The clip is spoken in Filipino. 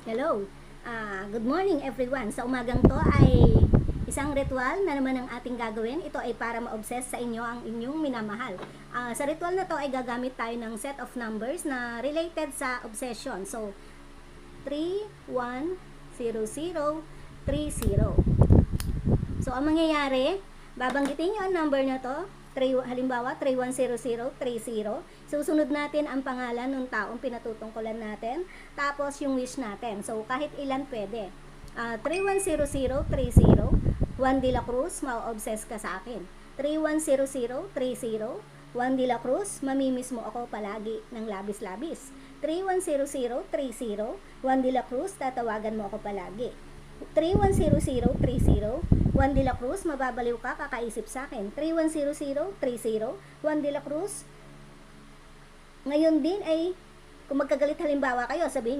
Hello. Good morning everyone. Sa umagang to ay isang ritual na naman ang ating gagawin. Ito ay para ma-obsess sa inyo ang inyong minamahal. Sa ritual na to ay gagamit tayo ng set of numbers na related sa obsession. So, 3, 1, 0, 0, 3, 0. So, ang mangyayari, babanggitin nyo ang number na to. Halimbawa, 310030. Susunod natin ang pangalan ng taong pinatutungkulan natin. Tapos yung wish natin. So, kahit ilan pwede. 310030. Juan de la Cruz, ma-obsess ka sa akin. 310030. Juan de la Cruz, mamimiss mo ako palagi ng labis-labis. 310030. Juan de la Cruz, tatawagan mo ako palagi. 310030. Juan de la Cruz, mababaliw ka kakaisip sa akin. 310030. Juan de la Cruz, ngayon din ay kung magkagalit halimbawa kayo, sabihin nyo,